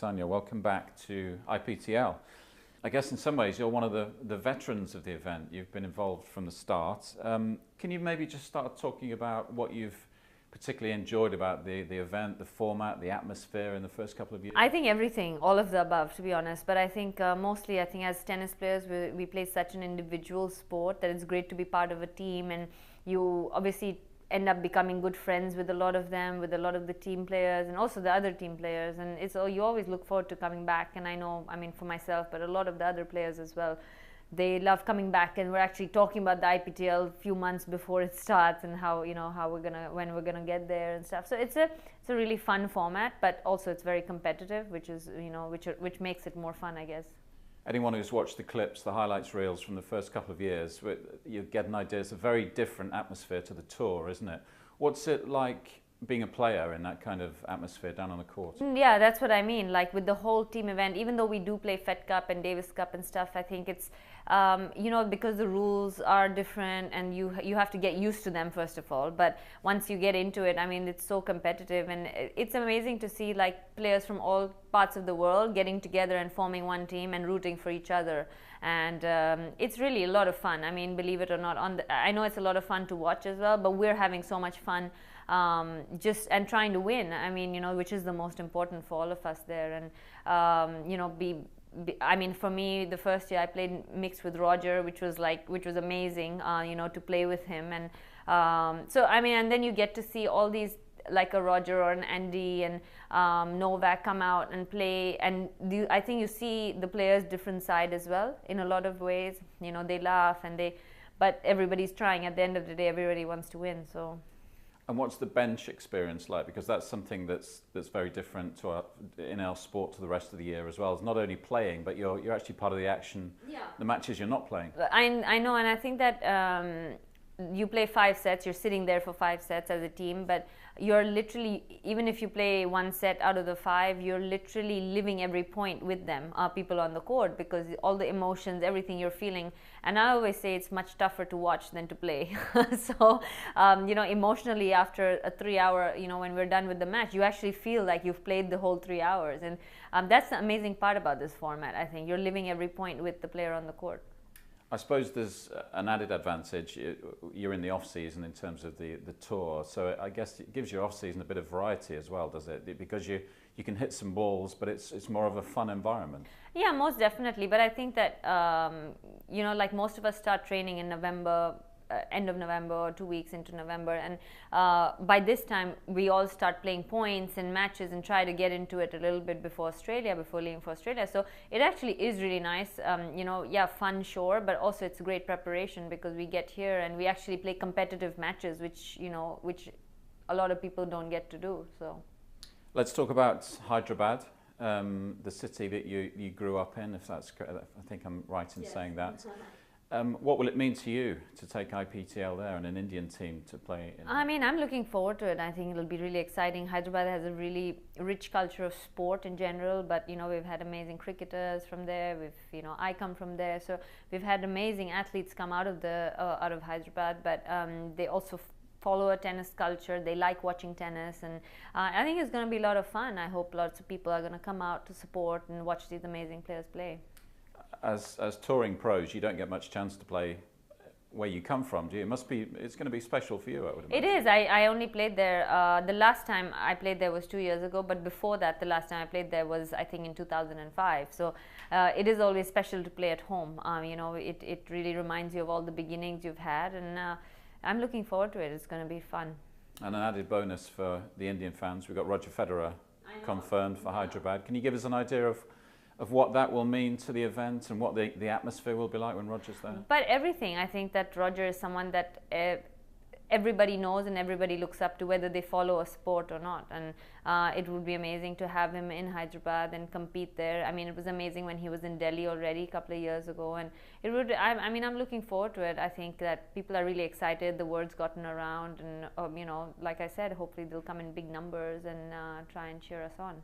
Sania, welcome back to IPTL. I guess in some ways you're one of the veterans of the event. You've been involved from the start. Can you maybe just start talking about what you've particularly enjoyed about the event, the format, the atmosphere in the first couple of years? I think everything, all of the above, to be honest. But I think mostly, I think as tennis players, we play such an individual sport that it's great to be part of a team, and you obviously end up becoming good friends with a lot of them, with a lot of the team players and also the other team players, and you always look forward to coming back. And I know, I mean, for myself, but a lot of the other players as well, they love coming back, and we're actually talking about the IPTL a few months before it starts and how when we're gonna get there and stuff. So it's a really fun format, but also it's very competitive, which is which makes it more fun, I guess. Anyone who's watched the clips, the highlights reels from the first couple of years, you get an idea. It's a very different atmosphere to the tour, isn't it? What's it like being a player in that kind of atmosphere down on the court? Yeah, that's what I mean. Like with the whole team event, even though we do play Fed Cup and Davis Cup and stuff, I think it's because the rules are different and you have to get used to them first of all. But once you get into it, I mean, it's so competitive, and it's amazing to see like players from all parts of the world getting together and forming one team and rooting for each other. And it's really a lot of fun. I mean, believe it or not, I know it's a lot of fun to watch as well, but we're having so much fun just and trying to win. I mean, which is the most important for all of us there. And I mean, for me, the first year I played mixed with Roger, which was amazing, to play with him. And so I mean, and then you get to see all these, like a Roger or an Andy and Novak come out and play, and I think you see the players' different side as well in a lot of ways. They laugh but everybody's trying. At the end of the day, everybody wants to win. So. And what's the bench experience like? Because that's something that's very different in our sport to the rest of the year as well. It's not only playing, but you're actually part of the action. Yeah. The matches you're not playing. I know, and I think that you play 5 sets. You're sitting there for 5 sets as a team, but you're literally, even if you play 1 set out of the 5, you're literally living every point with them, people on the court, because all the emotions, everything you're feeling. And I always say it's much tougher to watch than to play. So, emotionally after a 3-hour, when we're done with the match, you actually feel like you've played the whole 3 hours. And that's the amazing part about this format, I think. You're living every point with the player on the court. I suppose there's an added advantage. You're in the off-season in terms of the tour, so I guess it gives your off-season a bit of variety as well, does it? Because you can hit some balls, but it's more of a fun environment. Yeah, most definitely. But I think that, like most of us start training in November, end of November, or 2 weeks into November, and by this time we all start playing points and matches and try to get into it a little bit before leaving for Australia. So it actually is really nice. Fun, sure, but also it's great preparation, because we get here and we actually play competitive matches, which a lot of people don't get to do. So let's talk about Hyderabad, the city that you grew up in, if that's correct. I think I'm right in saying that. What will it mean to you to take IPTL there and an Indian team to play in? I mean, I'm looking forward to it. I think it'll be really exciting. Hyderabad has a really rich culture of sport in general, but we've had amazing cricketers from there. I come from there, so we've had amazing athletes come out of Hyderabad, but they also follow a tennis culture. They like watching tennis, and I think it's going to be a lot of fun. I hope lots of people are going to come out to support and watch these amazing players play. As touring pros, you don't get much chance to play where you come from, do you? It's going to be special for you, I would imagine. It is. I only played there, the last time I played there was 2 years ago, but before that, the last time I played there was, I think, in 2005. So it is always special to play at home. It really reminds you of all the beginnings you've had, and I'm looking forward to it. It's going to be fun. And an added bonus for the Indian fans, we've got Roger Federer confirmed for Hyderabad. Can you give us an idea of what that will mean to the event and what the atmosphere will be like when Roger's there? But everything. I think that Roger is someone that everybody knows and everybody looks up to, whether they follow a sport or not. And it would be amazing to have him in Hyderabad and compete there. I mean, it was amazing when he was in Delhi already a couple of years ago, and it would. I'm looking forward to it. I think that people are really excited. The word's gotten around, and like I said, hopefully they'll come in big numbers and try and cheer us on.